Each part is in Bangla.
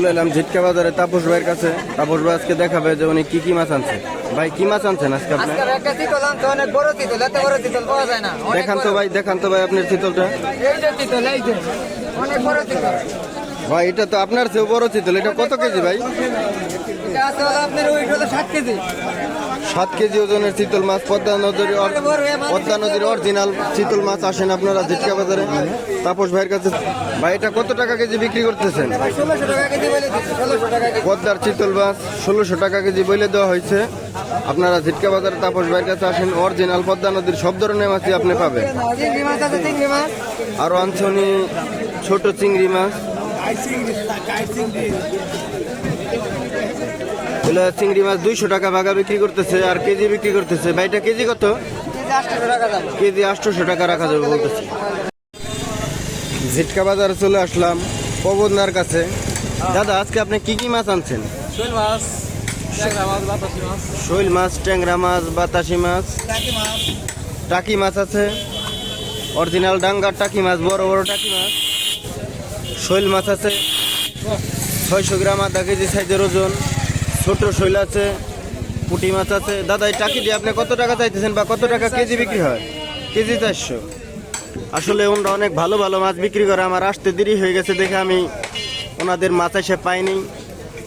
চলে এলাম ঝিটকা বাজারে তাপস ভাইয়ের কাছে। তাপস ভাই আজকে দেখাবে যে উনি কি কি মাছ আনছে। ভাই কি মাছ আনছেন আজকে আপনি? একটা চিতল আনছে, অনেক বড় চিতল, এত বড় চিতল পাওয়া যায় না। দেখান তো ভাই, দেখান তো ভাই আপনার চিতলটা। এই যে চিতল, এই যে অনেক বড় চিতল ভাই এটা তো আপনার চেয়েও বড় চিতল। এটা কত কেজি ভাই? এটা আছে হলো আপনার ওই হলো 7 কেজি। 7 কেজি ওজনের চিতল মাছ, পদ্মা নদীর অরিজিনাল চিতল মাছ আসেন আপনারা ঝিটকা বাজারে তাপস ভাইয়ের কাছে। ভাই এটা কত টাকা কেজি বিক্রি করতেছেন? 1600 টাকা কেজি বলে দিচ্ছি, 1600 টাকা কেজি। পদ্মার চিতল মাছ 1600 টাকা কেজি বলে দেওয়া হয়েছে। আপনারা ঝিটকা বাজারে তাপস ভাইয়ের কাছে আসেন, অরিজিনাল পদ্মা নদীর সব ধরনের মাছই আপনি পাবেন। চিংড়ি মাছ আছে, চিংড়ি মাছ আরো আনছে উনি ছোট চিংড়ি মাছ। চিংড়ি মাছ 200 টাকা ভাগা বিক্রি করতেছে আর কেজি বিক্রি করতেছে। ভাই এটা কেজি কত? কেজি 800 টাকা দাম। কেজি 800 টাকা রাখা যাবে বলতেছে। ঝিটকা বাজারে চলে আসলাম পবনদার কাছে। দাদা আজকে আপনি কি কি মাছ আনছেন? শোল মাছ, ট্যাংরা মাছ, বাতাসি মাছ, শৈল মাছ, ট্যাংরা মাছ, বাতাসি মাছ, টাকি মাছ, টাকি মাছ আছে, অরিজিনাল ডাঙ্গার টাকি মাছ, বড় বড় টাকি মাছ। শৈল মাছ আছে 600 গ্রাম, আধা কেজি সাইজের ওজন। ছোট শৈল আছে, পুঁটি মাছ আছে। দাদা এই টাকি দিয়ে আপনি কত টাকা চাইতেছেন বা কত টাকা কেজি বিক্রি হয়? কেজি 400। আসলে ওনারা অনেক ভালো ভালো মাছ বিক্রি করে। আমার আসতে দেরি হয়ে গেছে দেখে আমি ওনাদের মাছ এসে পাইনি।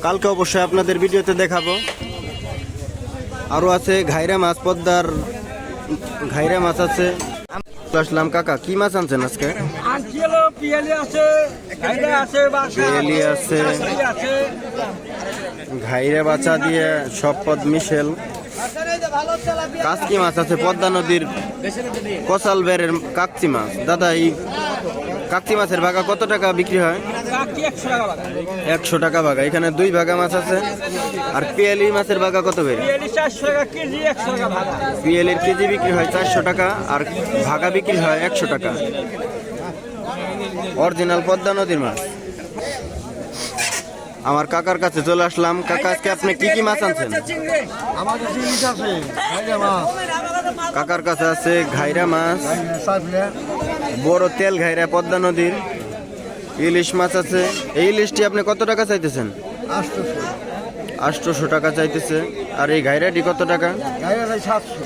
কালকে অবশ্যই আপনাদের ভিডিওতে দেখাবো। আরও আছে ঘাইরা মাছ, পদ্মার ঘাইরা মাছ আছে। আসলাম কাকা, কি মাছ আনছেন আজকে? পিয়ালি আছে, ঘাইরা আছে, পিয়ালি আছে, ঘাইরা বাচ্চা দিয়ে সব পদ মিশেল। কাচকি মাছ আছে, পদ্মা নদীর কসাল বেরের কাকচি মাছ। দাদা এই কাকচি মাছের ভাগা কত টাকা বিক্রি হয়? 100 টাকা ভাগা। এখানে 2 ভাগা মাছ আছে। আর পিয়ালি মাছের ভাগা কত বের? পিয়ালির কেজি বিক্রি হয় 400 টাকা আর ভাগা বিক্রি হয় 100 টাকা। অরিজিনাল পদ্মা নদীর মাছ। আমার কাকার কাছে চলে আসলাম। কাকা আজকে আপনি কি কি মাছ আনছেন? কাকার কাছে আছে ঘাইরা মাছ, বড় তেল ঘাইরা পদ্মা নদীর। ইলিশ মাছ আছে। এই ইলিশটি আপনি কত টাকা চাইতেছেন? 800 টাকা চাইতেছে। আর এই ঘাইরাটি কত টাকা? 700।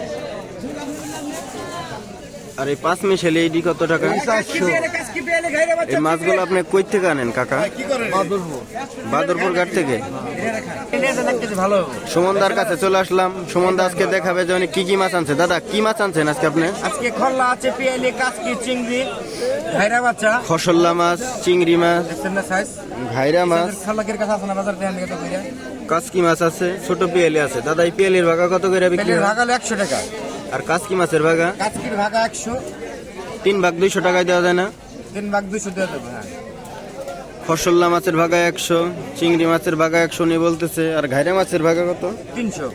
আর এই 5 মিশালি এইটি কত টাকা? 400। এই মাছগুলো আপনি কই থেকে আনেন কাকা? বাদরপুর ঘাট থেকে। সুমনদার কাছে চলে আসলাম। সুমনদা আজকে দেখাবে যে উনি কি কি মাছ আনছে। দাদা কি মাছ আনছেন আজকে আপনি? আজকে খল্লা আছে, পিয়ালি, কাচকি, চিংড়ি, ঘাইরা বাচ্চা, খসল্লা মাছ, চিংড়ি মাছ, ঘাইরা মাছ, কাচকি মাছ আছে, ছোট পিয়ালি আছে। দাদা এই পিয়ালির ভাগা কত করে বিক্রি হয়? 100 টাকা। আর কাচকি মাছের ভাগা? কাচকির ভাগা 100। 3 ভাগ 200 টাকায় দেওয়া যায় না? 3 ভাগ 200 দিয়ে দেবো। হ্যাঁ। খসল্লা মাছের ভাগা 100, চিংড়ি মাছের ভাগা 100 নিয়ে বলতেছে। আর ঘাইরা মাছের ভাগা কত? 300।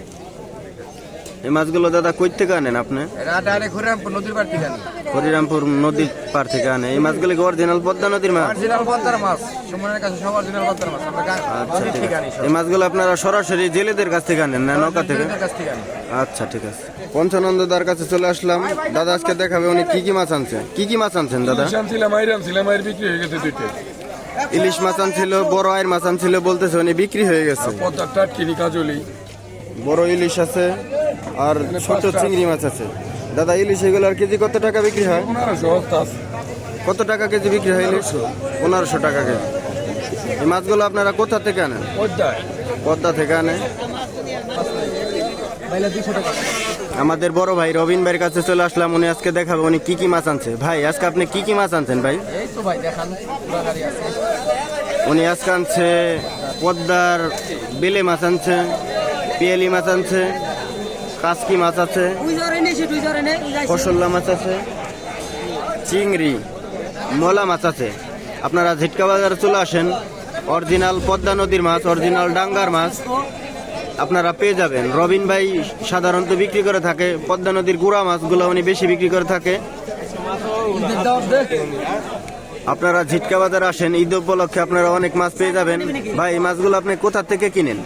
এই মাছগুলো দাদা কই থেকে আনেন আপনি? এটা ডাইরেক্ট হরিরামপুর নদীর পার থেকে আনি। হরিরামপুর নদীর পার থেকে আনে। এই মাছগুলো কি অরিজিনাল পদ্মা নদীর মাছ? অরিজিনাল পদ্মার মাছ। সুমনের কাছে সব অরিজিনাল পদ্মার মাছ। আমরা আচ্ছা নদী ঠিক থেকে আছে। আনি সব। এই মাছগুলো আপনারা সরাসরি জেলেদের কাছ থেকে আনেন না নৌকা থেকে? জেলেদের কাছ থেকে আনি। আচ্ছা ঠিক আছে। পঞ্চানন্দদার কাছে চলে আসলাম। দাদা আজকে দেখাবে উনি কি কি মাছ আনছে। কি কি মাছ আনছেন দাদা? বিক্রি হয়ে গেছে দুইটা। ইলিশ মাছ আনছিল, বড় আয়ের মাছ আনছিল বলতেছে উনি বিক্রি হয়ে গেছে। পদ্মার টাটকিনি কাজলি, বড় ইলিশ আছে আর ছোট চিংড়ি মাছ আছে। দাদা ইলিশ এগুলোর কেজি কত টাকা বিক্রি হয়? 1500। কত টাকা কেজি বিক্রি হয় ইলিশ? 1500 টাকা কেজি। এই মাছগুলো আপনারা কোথা থেকে আনেন? পদ্মা থেকে আনে। আমাদের বড় ভাই রবিন ভাইয়ের কাছে চলে আসলাম। উনি আজকে দেখাবে উনি কি কি মাছ আনছে। ভাই আজকে আপনি কি কি মাছ আনছেন ভাই? এই তো ভাই দেখান, পুরাগাড়ি আছে। উনি আজকে আনছে পদ্মার বেলে মাছ আনছে, পিয়ালি মাছ আনছে, কাচকি মাছ আছে, ফসল্লা মাছ আছে, চিংড়ি, মোলা মাছ আছে। আপনারা ঝিটকা বাজারে চলে আসেন, অরিজিনাল পদ্মা নদীর মাছ, অরিজিনাল ডাঙ্গার মাছ আপনারা পেয়ে যাবেন। রবিন ভাই সাধারণত বিক্রি করে থাকে পদ্মা নদীর গুড়া মাছগুলো, উনি বেশি বিক্রি করে থাকে। আপনারা ঝিটকা বাজার আসেন, ঈদ উপলক্ষে আপনারা অনেক মাছ পেয়ে যাবেন। ভাই এই মাছগুলো আপনি কোথা থেকে কিনেন?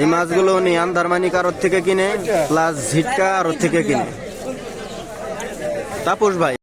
এই মাছগুলো উনি আন্দারমানিক আড়ত থেকে কিনে প্লাস ঝিটকা আড়ত থেকে কিনে। তাপস ভাই